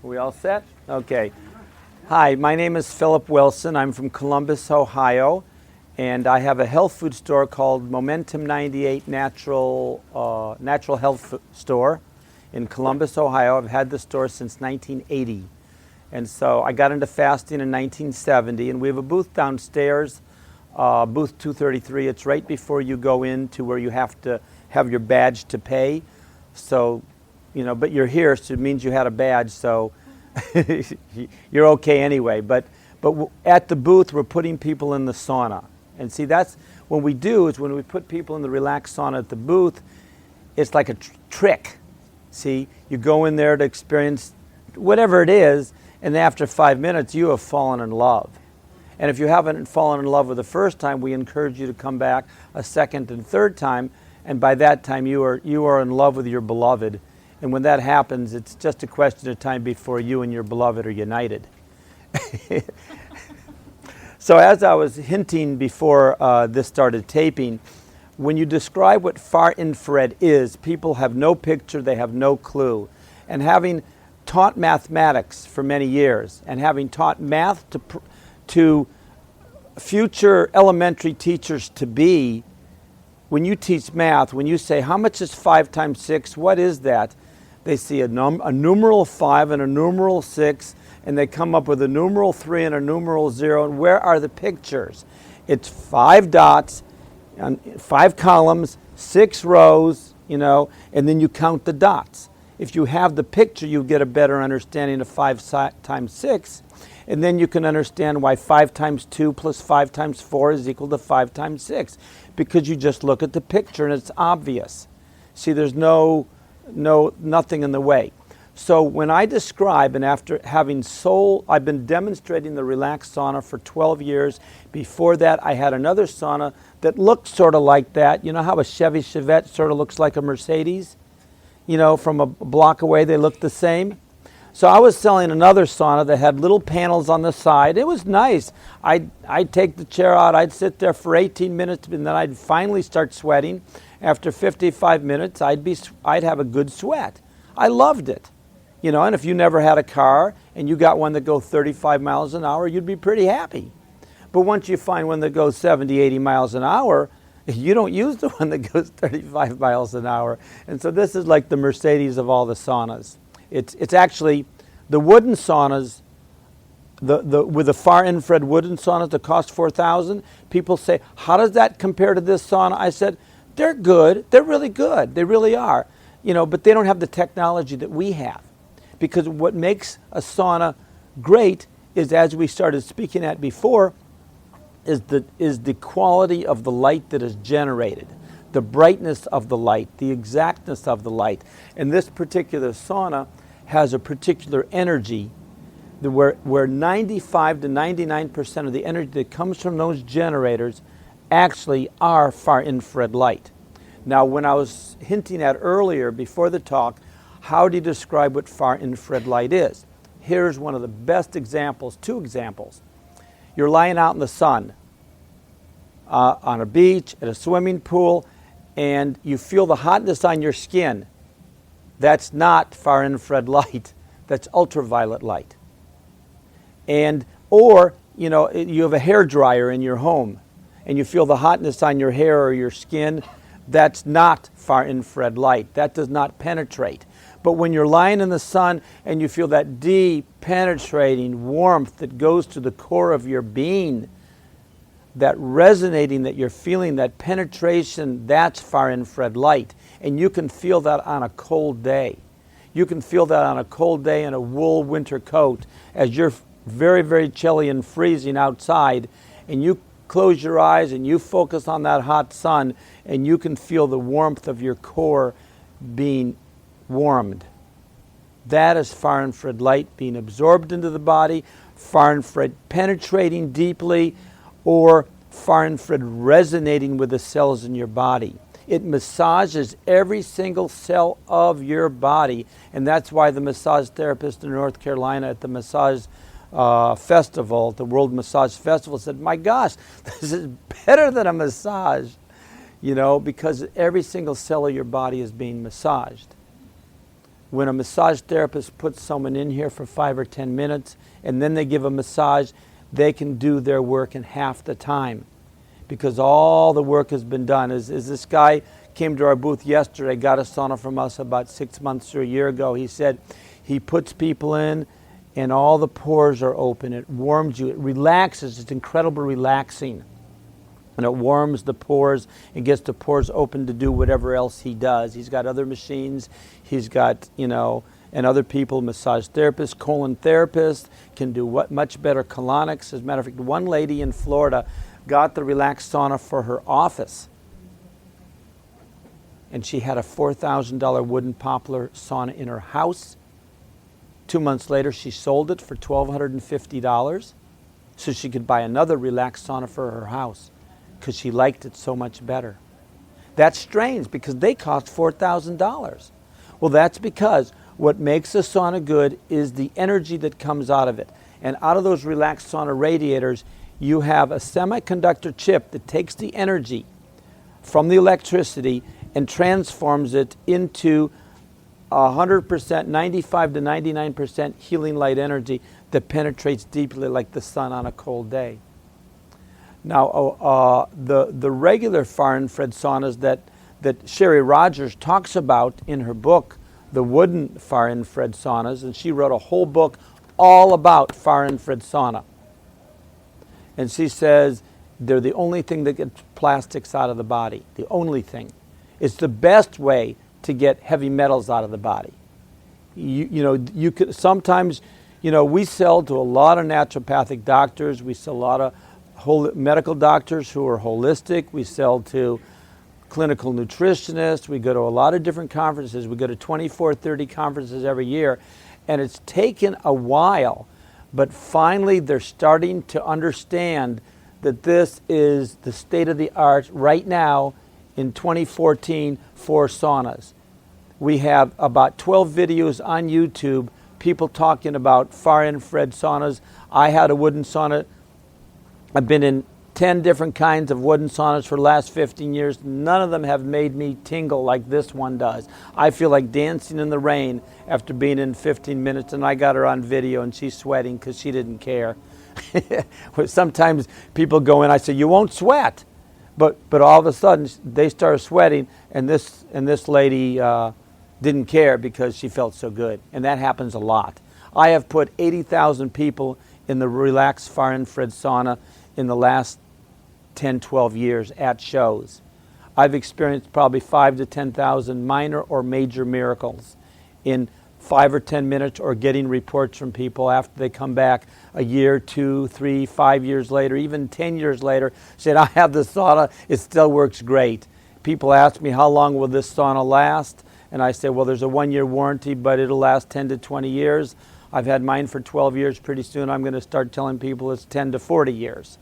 We all set? Okay. Hi, my name is Philip Wilson. I'm from Columbus, Ohio, and I have a health food store called Momentum 98 Natural Health Store in Columbus, Ohio. I've had the store since 1980. And so I got into fasting in 1970, and we have a booth downstairs, booth 233. It's right before you go into where you have to have your badge to pay. So, but you're here, so it means you had a badge, so you're okay anyway. But at the booth, we're putting people in the sauna. And see, that's what we do is when we put people in the relaxed sauna at the booth, it's like a trick. See, you go in there to experience whatever it is, and after 5 minutes, you have fallen in love. And if you haven't fallen in love with the first time, we encourage you to come back a second and third time, and by that time, you are in love with your beloved. And when that happens, it's just a question of time before you and your beloved are united. So as I was hinting before this started taping, when you describe what far infrared is, people have no picture, they have no clue. And having taught mathematics for many years, and having taught math to future elementary teachers to be, when you teach math, when you say, how much is 5 times 6, what is that? They see a numeral 5 and a numeral 6, and they come up with a numeral 3 and a numeral 0, and where are the pictures? It's 5 dots, 5 columns, 6 rows, and then you count the dots. If you have the picture, you get a better understanding of 5 times 6, and then you can understand why 5 times 2 plus 5 times 4 is equal to 5 times 6, because you just look at the picture and it's obvious. See, there's nothing in the way. So when I describe, and after having I've been demonstrating the relaxed sauna for 12 years. Before that, I had another sauna that looked sort of like that. You know how a Chevy Chevette sort of looks like a Mercedes? From a block away, they look the same. So I was selling another sauna that had little panels on the side. It was nice. I'd take the chair out, I'd sit there for 18 minutes, and then I'd finally start sweating. After 55 minutes, I'd have a good sweat. I loved it. And if you never had a car and you got one that goes 35 miles an hour, you'd be pretty happy. But once you find one that goes 70, 80 miles an hour, you don't use the one that goes 35 miles an hour. And so this is like the Mercedes of all the saunas. It's actually the wooden saunas, with the far infrared wooden saunas that cost $4,000. People say, how does that compare to this sauna? I said, they're good. They're really good. They really are. But they don't have the technology that we have. Because what makes a sauna great is, as we started speaking at before, is the quality of the light that is generated, the brightness of the light, the exactness of the light. And this particular sauna has a particular energy where 95 to 99% of the energy that comes from those generators actually are far infrared light. Now, when I was hinting at earlier before the talk, how do you describe what far infrared light is? Here's one of the best examples, 2 examples. You're lying out in the sun on a beach, at a swimming pool, and you feel the hotness on your skin. That's not far infrared light. That's ultraviolet light. Or you have a hair dryer in your home, and you feel the hotness on your hair or your skin. That's not far infrared light. That does not penetrate. But when you're lying in the sun and you feel that deep, penetrating warmth that goes to the core of your being, that resonating that you're feeling, that penetration, that's far infrared light. And you can feel that on a cold day. You can feel that on a cold day in a wool winter coat as you're very, very chilly and freezing outside, and you close your eyes and you focus on that hot sun, and you can feel the warmth of your core being warmed. That is far infrared light being absorbed into the body, far infrared penetrating deeply, or far infrared resonating with the cells in your body. It massages every single cell of your body, and that's why the massage therapist in North Carolina at the massage festival, the World Massage Festival, said, my gosh, this is better than a massage, because every single cell of your body is being massaged. when a massage therapist puts someone in here for 5 or 10 minutes and then they give a massage, they can do their work in half the time because all the work has been done. As this guy came to our booth yesterday, got a sauna from us about 6 months or a year ago. He said he puts people in and all the pores are open. It warms you. It relaxes. It's incredibly relaxing. And it warms the pores and gets the pores open to do whatever else he does. He's got other machines. He's got, and other people, massage therapists, colon therapists, can do much better colonics. As a matter of fact, one lady in Florida got the relaxed sauna for her office. And she had a $4,000 wooden poplar sauna in her house. 2 months later, she sold it for $1,250 so she could buy another relaxed sauna for her house because she liked it so much better. That's strange because they cost $4,000. Well, that's because what makes a sauna good is the energy that comes out of it. And out of those relaxed sauna radiators, you have a semiconductor chip that takes the energy from the electricity and transforms it into 100%, 95 to 99% healing light energy that penetrates deeply like the sun on a cold day. Now, the regular far infrared saunas that Sherry Rogers talks about in her book, the wooden far infrared saunas, and she wrote a whole book all about far infrared sauna. And she says they're the only thing that gets plastics out of the body, the only thing. It's the best way to get heavy metals out of the body. You could sometimes, we sell to a lot of naturopathic doctors. We sell a lot of medical doctors who are holistic. We sell to clinical nutritionists. We go to a lot of different conferences. We go to 24, 30 conferences every year. And it's taken a while, but finally they're starting to understand that this is the state of the art right now in 2014 for saunas. We have about 12 videos on YouTube, people talking about far infrared saunas. I had a wooden sauna. I've been in 10 different kinds of wooden saunas for the last 15 years. None of them have made me tingle like this one does. I feel like dancing in the rain after being in 15 minutes, and I got her on video, and she's sweating because she didn't care. Sometimes people go in, I say, you won't sweat. But all of a sudden, they start sweating, and this lady didn't care because she felt so good. And that happens a lot. I have put 80,000 people in the relaxed far infrared sauna in the last 10, 12 years at shows. I've experienced probably 5 to 10,000 minor or major miracles in 5 or 10 minutes, or getting reports from people after they come back a year, 2, 3, 5 years later, even 10 years later, said, I have this sauna, it still works great. People ask me, how long will this sauna last? And I say, well, there's a 1-year warranty, but it'll last 10 to 20 years. I've had mine for 12 years. Pretty soon I'm going to start telling people it's 10 to 40 years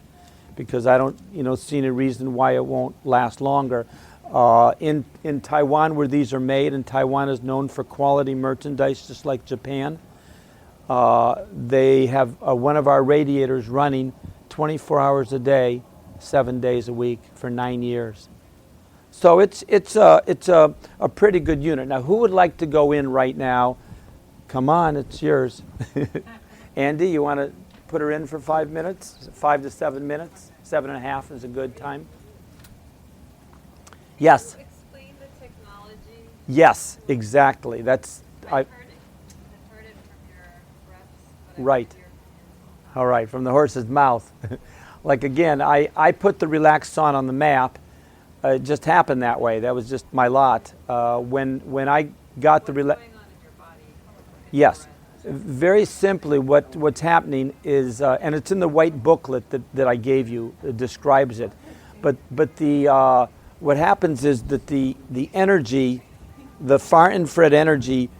because I don't see any reason why it won't last longer. In Taiwan, where these are made, and Taiwan is known for quality merchandise just like Japan, they have one of our radiators running 24 hours a day, 7 days a week for 9 years. So it's a pretty good unit. Now, who would like to go in right now? Come on, it's yours. Andy, you want to put her in for 5 minutes? 5 to 7 minutes? 7.5 is a good time. Yes. Can you explain the technology? Yes, exactly. That's I've heard it from your reps. But right. All right, from the horse's mouth. Like again, I put the relaxed sauna on the map. It just happened that way. That was just my lot. When I got the relax. Yes, very simply, what's happening is, and it's in the white booklet that I gave you. It describes it, but the what happens is that the energy, the far infrared energy,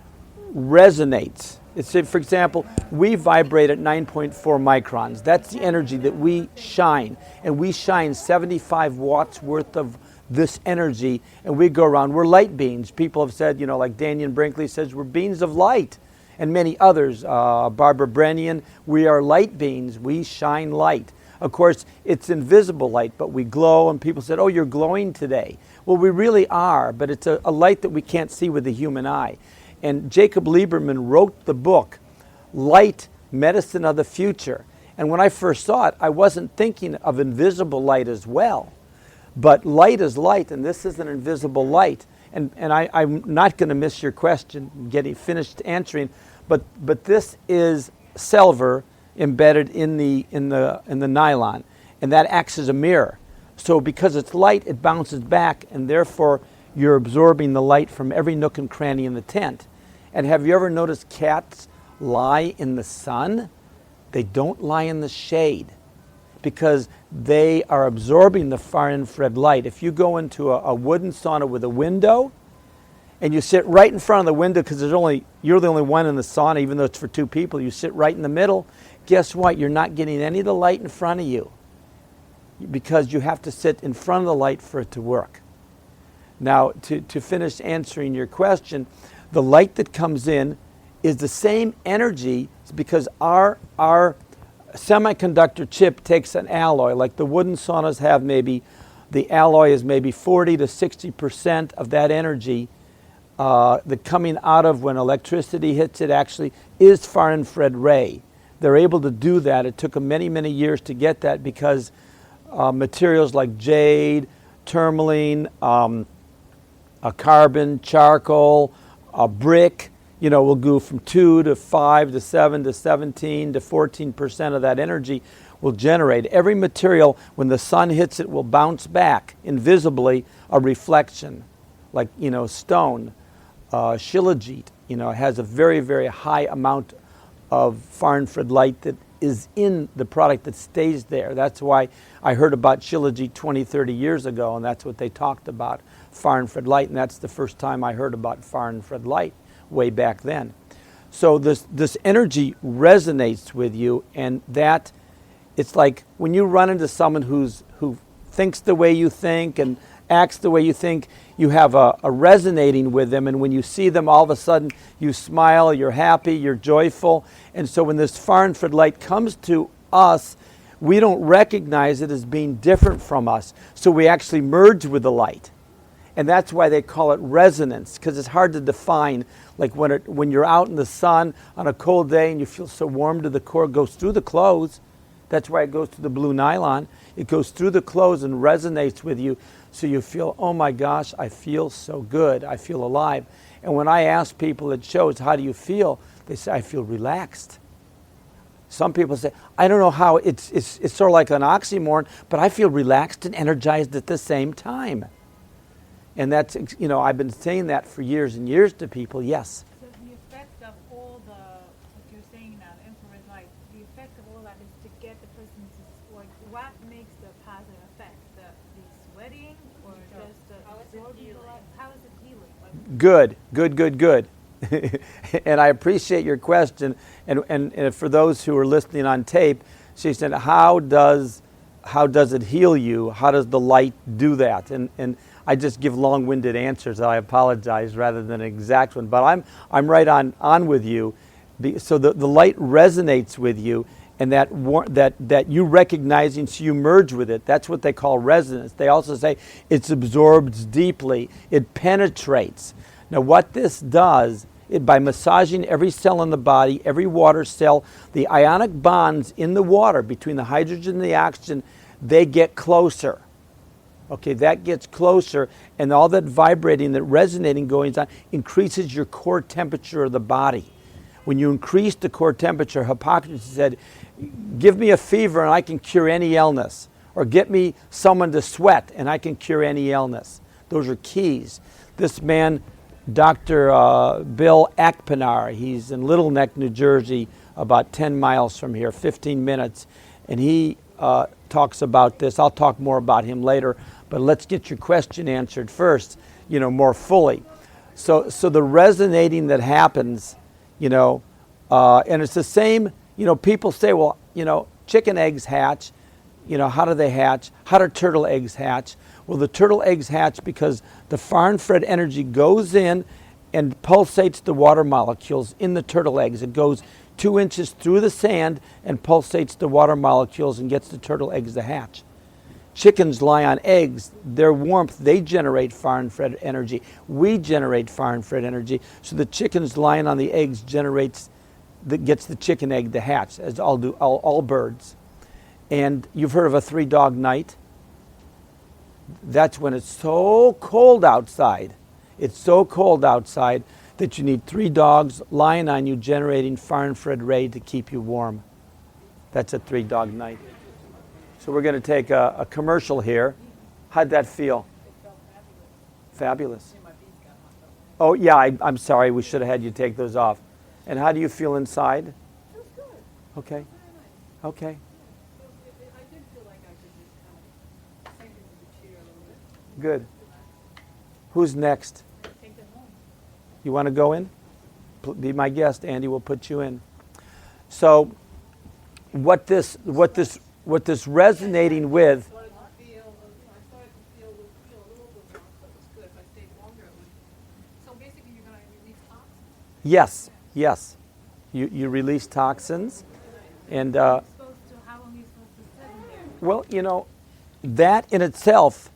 resonates. It's, for example, we vibrate at 9.4 microns. That's the energy that we shine, and we shine 75 watts worth of this energy, and we go around. We're light beings. People have said, like Daniel Brinkley says, we're beings of light, and many others. Barbara Brennian, we are light beings. We shine light. Of course, it's invisible light, but we glow, and people said, oh, you're glowing today. Well, we really are, but it's a light that we can't see with the human eye. And Jacob Lieberman wrote the book, Light, Medicine of the Future. And when I first saw it, I wasn't thinking of invisible light as well. But light is light, and this is an invisible light. And I'm not going to miss your question, getting finished answering, but this is silver embedded in the nylon, and that acts as a mirror. So because it's light, it bounces back, and therefore you're absorbing the light from every nook and cranny in the tent. And have you ever noticed cats lie in the sun? They don't lie in the shade because they are absorbing the far infrared light. If you go into a wooden sauna with a window and you sit right in front of the window because you're the only one in the sauna, even though it's for two people, you sit right in the middle, guess what? You're not getting any of the light in front of you because you have to sit in front of the light for it to work. Now, to finish answering your question, the light that comes in is the same energy because our semiconductor chip takes an alloy. Like the wooden saunas have, maybe the alloy is maybe 40 to 60% of that energy that coming out of when electricity hits it actually is far infrared ray. They're able to do that. It took them many, many years to get that because materials like jade, tourmaline, carbon, charcoal, brick, will go from 2 to 5 to 7 to 17 to 14% of that energy will generate. Every material, when the sun hits it, will bounce back invisibly, a reflection. Like, stone, shilajit, has a very, very high amount of far infrared light that is in the product that stays there. That's why I heard about shilajit 20, 30 years ago, and that's what they talked about, far infrared light, and that's the first time I heard about far infrared light, way back then. So this energy resonates with you, and that it's like when you run into someone who thinks the way you think and acts the way you think, you have a resonating with them, and when you see them, all of a sudden you smile, you're happy, you're joyful. And so when this far infrared light comes to us, we don't recognize it as being different from us, so we actually merge with the light. And that's why they call it resonance, because it's hard to define. Like when you're out in the sun on a cold day and you feel so warm to the core, it goes through the clothes. That's why it goes to the blue nylon. It goes through the clothes and resonates with you, so you feel, oh my gosh, I feel so good, I feel alive. And when I ask people at shows, how do you feel? They say, I feel relaxed. Some people say, I don't know how, it's sort of like an oxymoron, but I feel relaxed and energized at the same time. And that's, I've been saying that for years and years to people, yes. So the effect of all what you're saying now, the infrared light, the effect of all that is to get the person to, what makes the positive effect? The sweating or just the absorbing the light? How is it healing? Good. And I appreciate your question. And for those who are listening on tape, she said, how does it heal you? How does the light do that? And I just give long-winded answers. I apologize rather than an exact one, but I'm right on with you. So the light resonates with you, and that you recognizing, so you merge with it. That's what they call resonance. They also say it's absorbed deeply. It penetrates. Now, what this does, by massaging every cell in the body, every water cell, the ionic bonds in the water between the hydrogen and the oxygen, they get closer. Okay, that gets closer, and all that vibrating, that resonating going on, increases your core temperature of the body. When you increase the core temperature, Hippocrates said, give me a fever and I can cure any illness. Or get me someone to sweat and I can cure any illness. Those are keys. This man, Dr. Bill Akpenar, he's in Little Neck, New Jersey, about 10 miles from here, 15 minutes, and he talks about this. I'll talk more about him later, but let's get your question answered first, more fully. So the resonating that happens, and it's the same, people say, well, chicken eggs hatch, how do they hatch? How do turtle eggs hatch? Well, the turtle eggs hatch because the far infrared energy goes in and pulsates the water molecules in the turtle eggs. It goes 2 inches through the sand and pulsates the water molecules and gets the turtle eggs to hatch. chickens lie on eggs, their warmth, they generate far infrared energy. We generate far infrared energy. So the chickens lying on the eggs gets the chicken egg to hatch, as all birds. And you've heard of a 3-dog night? That's when it's so cold outside. It's so cold outside that you need 3 dogs lying on you generating far infrared ray to keep you warm. That's a 3-dog night. So we're going to take a commercial here. How'd that feel? It felt Fabulous. fabulous. My beads got hot though. Oh yeah, I'm sorry. We should have had you take those off. And how do you feel inside? It was good. Okay. Very nice. Okay. I did feel like I could just kind of sink into the chair a little bit. Good. Who's next? Take them home. You want to go in? Be my guest. Andy will put you in. So, what this resonating with? I started to feel a little bit more, so it was good. If I stayed longer, it would. So basically, you're going to release toxins? Yes. You release toxins, and How long are you supposed to sit in there? well, that in itself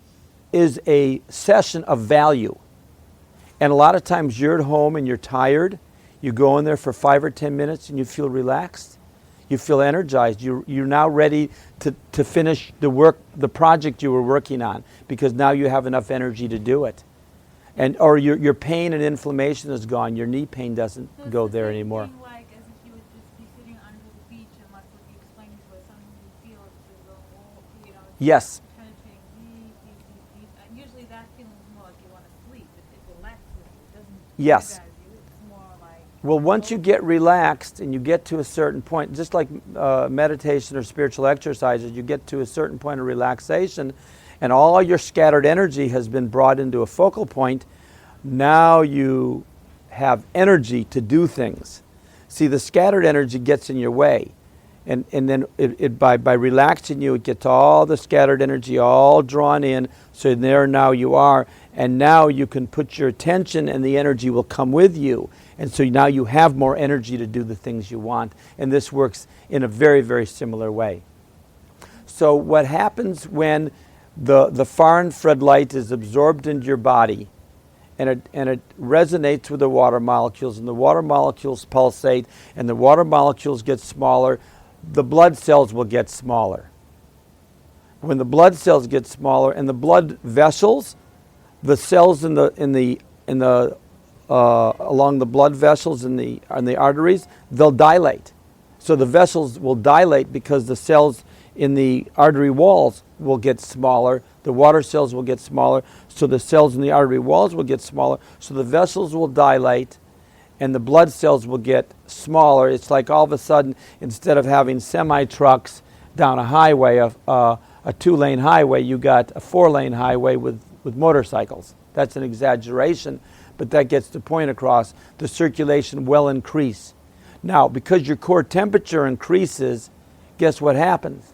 is a session of value. And a lot of times you're at home and you're tired. You go in there for 5 or 10 minutes and you feel relaxed. You feel energized. You're now ready to finish the work, the project you were working on, because now you have enough energy to do it. Or your pain and inflammation is gone. Your knee pain doesn't So it's go the there same anymore. thing like as if you would just be sitting under the beach and like what you explained to us, suddenly you feel the whole, Yes. penetrating deep. And usually that feeling is more like you want to sleep. It relaxes you. It doesn't Yes. energize you. It's more like. Well, once you get relaxed and you get to a certain point, just like meditation or spiritual exercises, you get to a certain point of relaxation and all your scattered energy has been brought into a focal point. Now you have energy to do things. See, the scattered energy gets in your way. And then by relaxing you, it gets all the scattered energy all drawn in. So there now you are. And now you can put your attention and the energy will come with you. And so now you have more energy to do the things you want. And this works in a very, very similar way. So what happens when the far infrared light is absorbed into your body and it resonates with the water molecules, and the water molecules pulsate, and the water molecules get smaller, the blood cells will get smaller. When the blood cells get smaller and the blood vessels, the cells along the blood vessels in the arteries, they'll dilate. So the vessels will dilate because the cells in the artery walls will get smaller. The water cells will get smaller. So the cells in the artery walls will get smaller. So the vessels will dilate and the blood cells will get smaller. It's like all of a sudden, instead of having semi-trucks down a highway, a 2-lane highway, you got a 4-lane highway with motorcycles. That's an exaggeration, but that gets the point across. The circulation will increase. Now, because your core temperature increases, guess what happens?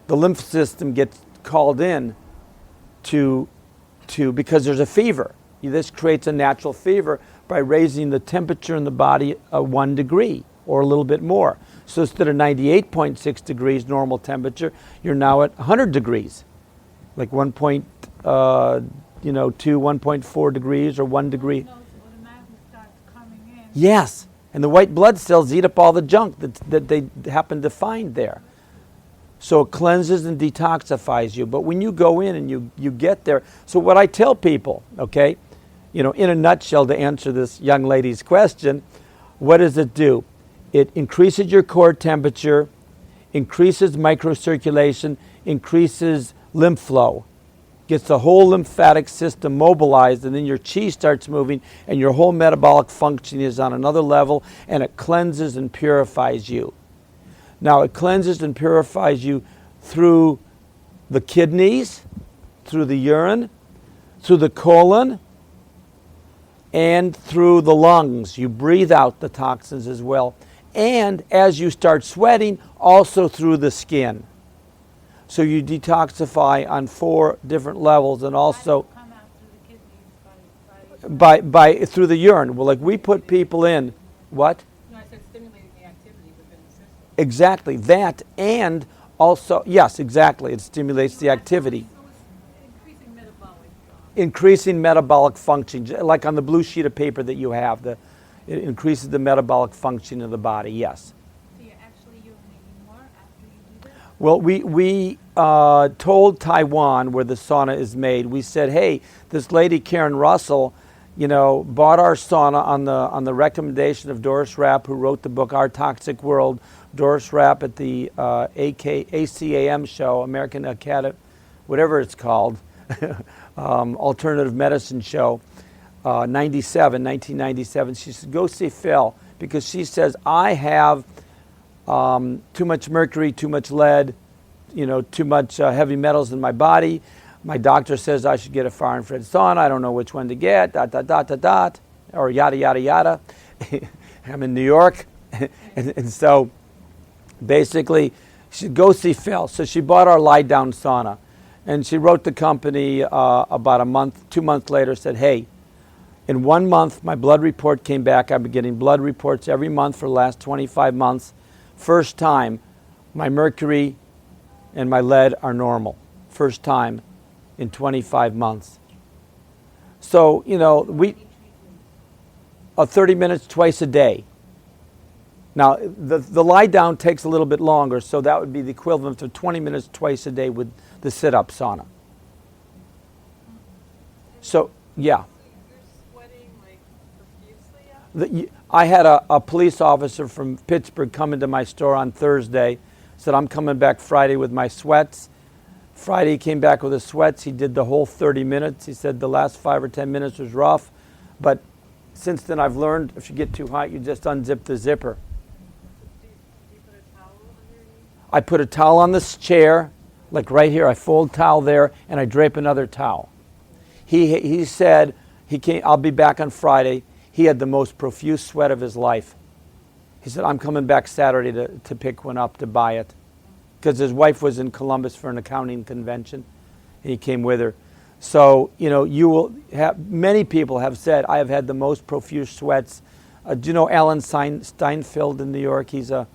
The lymph system gets called in to because there's a fever. This creates a natural fever by raising the temperature in the body 1 degree or a little bit more. So instead of 98.6 degrees normal temperature, you're now at 100 degrees, like 1.2, 1.4 degrees or 1 degree. Nose automatically starts coming in. Yes, and the white blood cells eat up all the junk that they happen to find there. So it cleanses and detoxifies you. But when you go in and you get there, so what I tell people, okay, in a nutshell to answer this young lady's question, what does it do? It increases your core temperature, increases microcirculation, increases lymph flow, gets the whole lymphatic system mobilized, and then your chi starts moving and your whole metabolic function is on another level, and it cleanses and purifies you. Now it cleanses and purifies you through the kidneys, through the urine, through the colon, and through the lungs. You breathe out the toxins as well. And as you start sweating, also through the skin. So you detoxify on 4 different levels, and also Come out through the kidneys by through the urine. Well, like we put people in, what? No, I said stimulating the activity within the system. Exactly, that, and Also, yes, exactly. It stimulates the activity. So it's increasing metabolic. Increasing metabolic function, like on the blue sheet of paper that you have, it increases the metabolic function of the body, yes. So you're actually urinating more after you do this? Well, we told Taiwan, where the sauna is made, we said, hey, this lady, Karen Russell, bought our sauna on the recommendation of Doris Rapp, who wrote the book Our Toxic World. Doris Rapp at the ACAM show, American Academy, whatever it's called, alternative medicine show, 1997. She said, go see Phil, because she says, I have too much mercury, too much lead, too much heavy metals in my body. My doctor says I should get a far infrared sauna. I don't know which one to get, or yada, yada, yada. I'm in New York. and so basically, she said, go see Phil. So she bought our lie-down sauna. And she wrote the company about 2 months later, said, hey, in 1 month, my blood report came back. I've been getting blood reports every month for the last 25 months. First time, my mercury and my lead are normal. First time in 25 months. So, 30 minutes twice a day. Now, the lie down takes a little bit longer, so that would be the equivalent of 20 minutes twice a day with the sit-up sauna. So, yeah. You're sweating like profusely out? I had a police officer from Pittsburgh come into my store on Thursday, said, I'm coming back Friday with my sweats. Friday he came back with his sweats. He did the whole 30 minutes. He said the last 5 or 10 minutes was rough, but since then I've learned if you get too hot, you just unzip the zipper. Do you put a towel underneath? I put a towel on this chair, like right here. I fold towel there, and I drape another towel. He said I'll be back on Friday. He had the most profuse sweat of his life. He said, I'm coming back Saturday to pick one up, to buy it. Because his wife was in Columbus for an accounting convention, and he came with her. So, you will have, many people have said, I have had the most profuse sweats. Do you know Alan Steinfeld in New York? He's a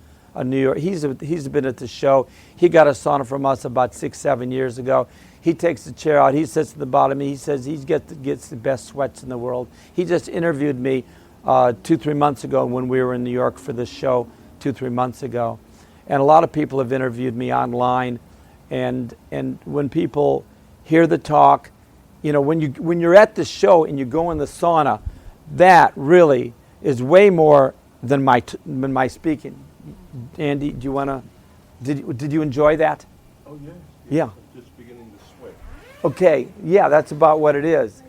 New York, he's been at the show. He got a sauna from us about 6-7 years ago. He takes the chair out, he sits at the bottom, he says he gets the best sweats in the world. He just interviewed me 2-3 months ago when we were in New York for this show 2-3 months ago. And a lot of people have interviewed me online, and when people hear the talk, when you're at the show and you go in the sauna, that really is way more than my speaking. Andy, do you want to? Did you enjoy that? Oh yes. Yeah. I'm just beginning to sweat. Okay. Yeah, that's about what it is.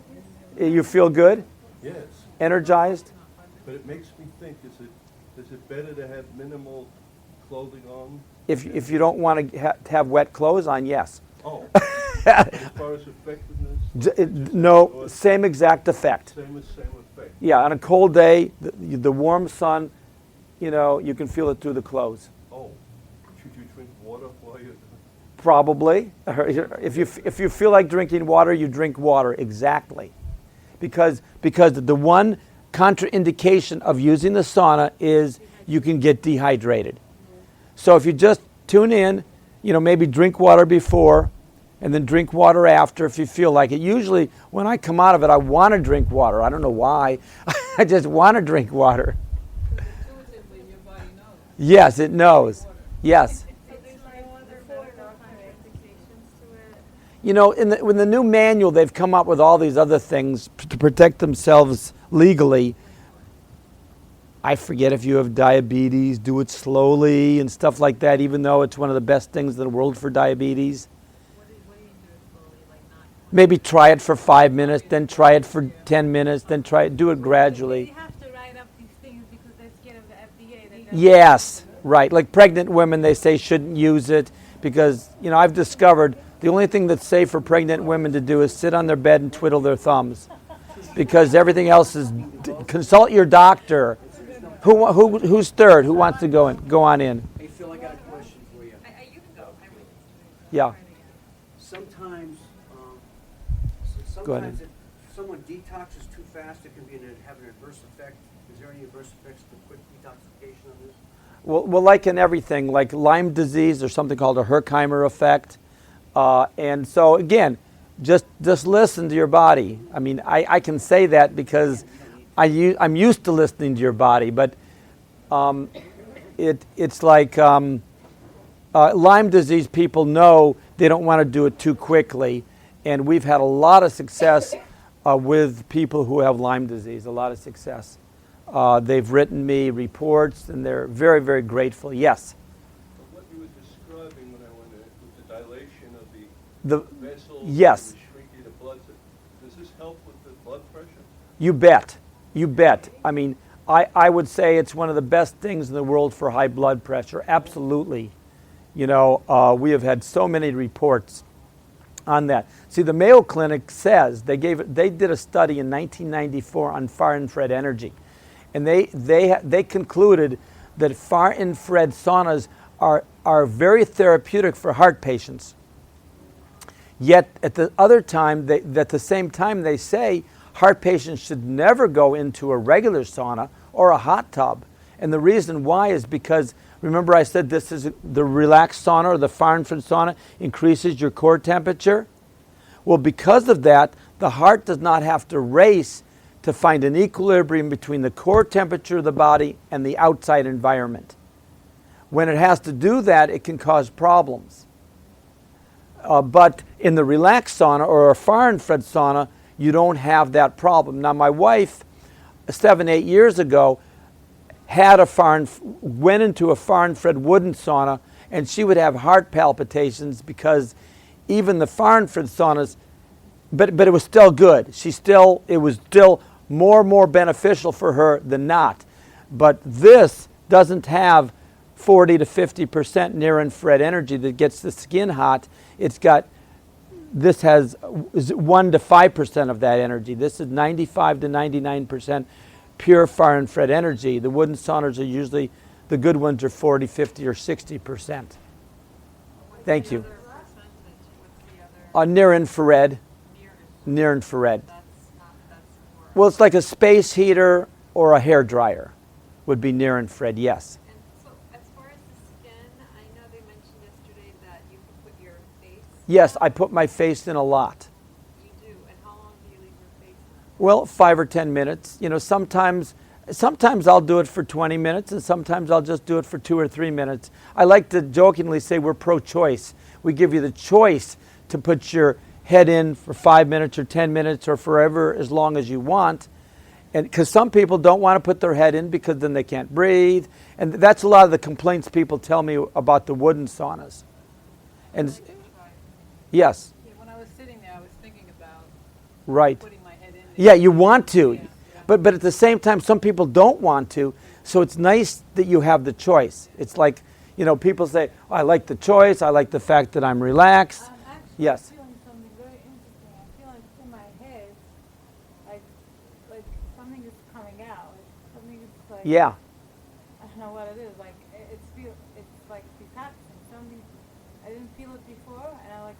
You feel good, Yes, energized. but it makes me think: is it better to have minimal clothing on? If you don't want to have wet clothes on, yes. Oh, as far as effectiveness, No, same exact effect. same effect. Yeah, on a cold day, the warm sun, you can feel it through the clothes. Oh, should you drink water while you're? Probably. If you feel like drinking water, you drink water. Exactly. Because the one contraindication of using the sauna is you can get dehydrated. So if you just tune in, maybe drink water before and then drink water after if you feel like it. Usually when I come out of it, I want to drink water. I don't know why. I just want to drink water. Intuitively, your body knows. Yes, it knows. Yes. So there's no other medical contraindications to it? In the new manual, they've come up with all these other things to protect themselves legally. I forget if you have diabetes, do it slowly and stuff like that, even though it's one of the best things in the world for diabetes. What do you do slowly, like not? Maybe try it for 5 minutes, then try it for 10 minutes, then do it gradually. They have to write up these things because they're scared of the FDA. Yes, right. Like pregnant women, they say shouldn't use it because, I've discovered the only thing that's safe for pregnant women to do is sit on their bed and twiddle their thumbs, because everything else is consult your doctor. Who's third? Who wants to go in? Go on in. Hey Phil, I got a question for you. You can go. I would. Yeah. Sometimes, Go ahead. if someone detoxes too fast, it can have an adverse effect. Is there any adverse effects to quick detoxification on this? Well, like in everything, like Lyme disease, there's something called a Herkimer effect. And so again, just listen to your body. I mean, I can say that because I'm used to listening to your body, but it's like Lyme disease, people know they don't want to do it too quickly. And we've had a lot of success with people who have Lyme disease, a lot of success. They've written me reports, and they're very, very grateful. Yes? What you were describing when I went in, with the dilation of The vessels, yes. and the shrinking of blood, does this help with the blood pressure? You bet. You bet. I mean, I would say it's one of the best things in the world for high blood pressure. Absolutely. You know, we have had so many reports on that. See, the Mayo Clinic says they did a study in 1994 on far infrared energy, and they concluded that far infrared saunas are very therapeutic for heart patients. Yet at the same time they say heart patients should never go into a regular sauna or a hot tub. And the reason why is because, remember I said this is the relaxed sauna or the far infrared sauna increases your core temperature? Well, because of that, the heart does not have to race to find an equilibrium between the core temperature of the body and the outside environment. When it has to do that, it can cause problems. But in the relaxed sauna or a far infrared sauna, you don't have that problem. Now, my wife, 7-8 years ago, went into a far infrared wooden sauna, and she would have heart palpitations because even the far infrared saunas, but it was still good. It was still more beneficial for her than not. But this doesn't have 40 to 50% near infrared energy that gets the skin hot. This has 1 to 5% of that energy. This is 95 to 99% pure far infrared energy. The wooden saunas are usually, the good ones are 40, 50, or 60%. Thank you. Near infrared. Near infrared. Well, it's like a space heater or a hair dryer would be near infrared, yes. And so, as far as the skin, I know they mentioned yesterday that you can put your face. Yes, I put my face in a lot. You do. And how long do you leave your face in? Well, 5 or 10 minutes. You know, sometimes I'll do it for 20 minutes, and sometimes I'll just do it for 2 or 3 minutes. I like to jokingly say we're pro-choice. We give you the choice to put your head in for 5 minutes or 10 minutes or forever, as long as you want. And because some people don't want to put their head in because then they can't breathe. And that's a lot of the complaints people tell me about the wooden saunas. And yes. Yeah, when I was sitting there, I was thinking about Right. putting my head in there. Yeah, you want to. Yeah. But at the same time, some people don't want to. So it's nice that you have the choice. It's like, you know, people say, oh, I like the choice. I like the fact that I'm relaxed. I'm actually Yes. feeling something very interesting. I feel like in my head, like something is coming out. Like something is like, Yeah. I don't know what it is. Like it's like detoxing. Something I didn't feel it before, and I like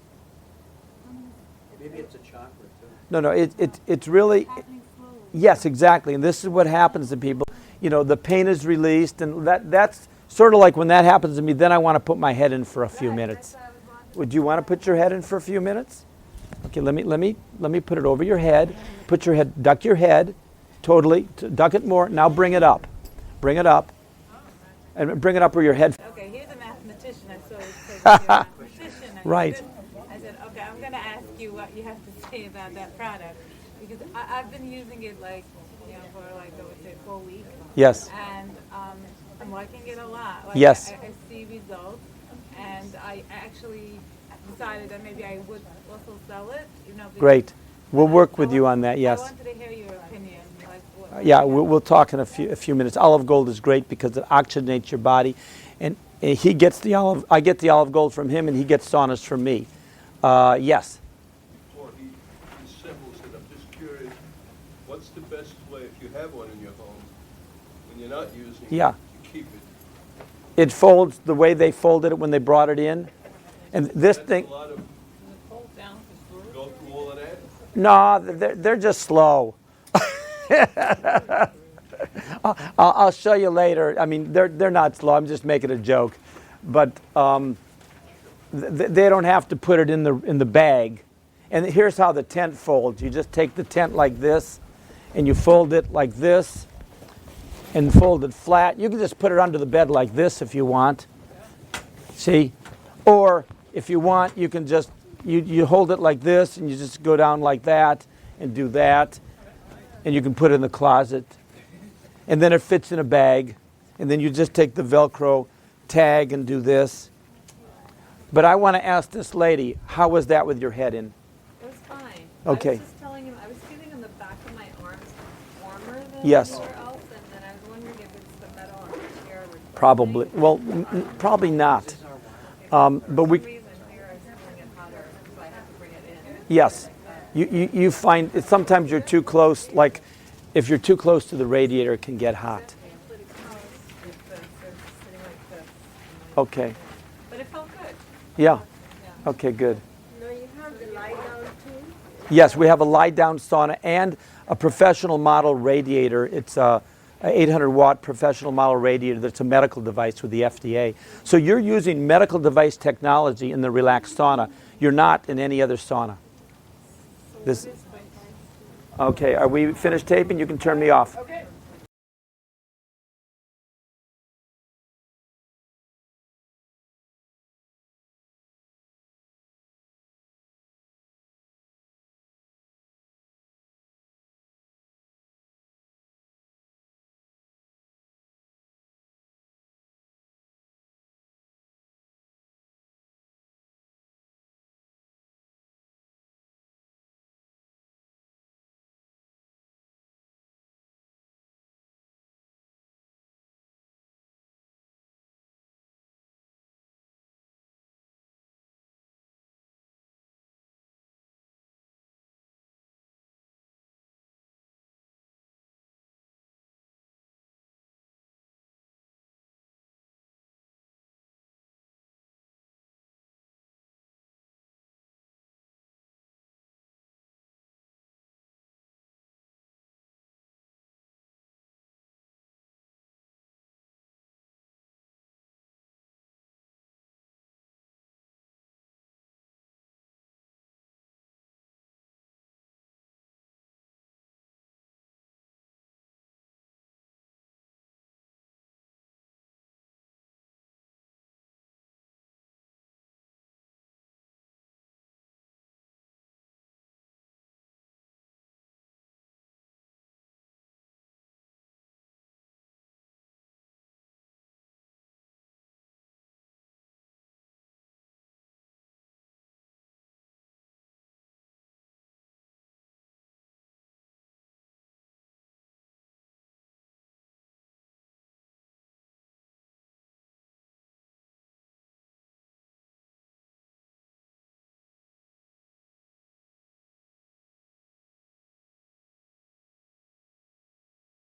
something. Maybe it's a chakra too. No, it's really, happening slowly. yes, exactly. And this is what happens to people. You know, the pain is released, and that's sort of like when that happens to me, then I want to put my head in for a few minutes. Would you want to put your head in for a few minutes? Okay, let me put it over your head. Put your head, duck your head, totally, duck it more. Now bring it up. Bring it up. And bring it up where your head. Okay, here's a mathematician. I saw it. You're a mathematician. Right. I said, okay, I'm going to ask you what you have to say about that product. Because I've been using it for like, I would say 4 weeks. Yes. And I'm liking it a lot. Like, Yes. I see results. And I actually decided that maybe I would also sell it. Because Great. We'll work with you on that, I yes. wanted to hear your opinion. Like, what Yeah, we'll talk in a few minutes. Olive gold is great because it oxygenates your body, and I get the olive gold from him, and he gets saunas from me. Yes. Or he's simple, said, I'm just curious, what's the best way, if you have one in your home, when you're not using it, Yeah. to keep it? It folds the way they folded it when they brought it in, and this That's thing. a lot of, go through all of that? No, they're just slow. I'll show you later. I mean, they're not slow. I'm just making a joke, but they don't have to put it in the bag. And here's how the tent folds. You just take the tent like this, and you fold it like this, and fold it flat. You can just put it under the bed like this if you want. See? Or if you want, you can just you hold it like this, and you just go down like that, and do that, and you can put it in the closet. And then it fits in a bag, and then you just take the Velcro tag and do this. But I want to ask this lady, how was that with your head in? It was fine. Okay. I was just telling him, I was feeling on the back of my arms warmer than Yes. anywhere else, and then I was wondering if it's the metal on the chair. Probably. Well, probably not. But For we, some reason here I was feeling it hotter, so I had to bring it in. yes, you find sometimes you're too close. Like if you're too close to the radiator, it can get hot. Sitting like this. Okay. But it felt good. Yeah. Okay. Good. No, you have the lie down too? Yes, we have a lie-down sauna and a professional model radiator. It's a 800-watt professional model radiator that's a medical device with the FDA. So you're using medical device technology in the relaxed sauna. You're not in any other sauna. This. Okay, are we finished taping? You can turn me off. Okay.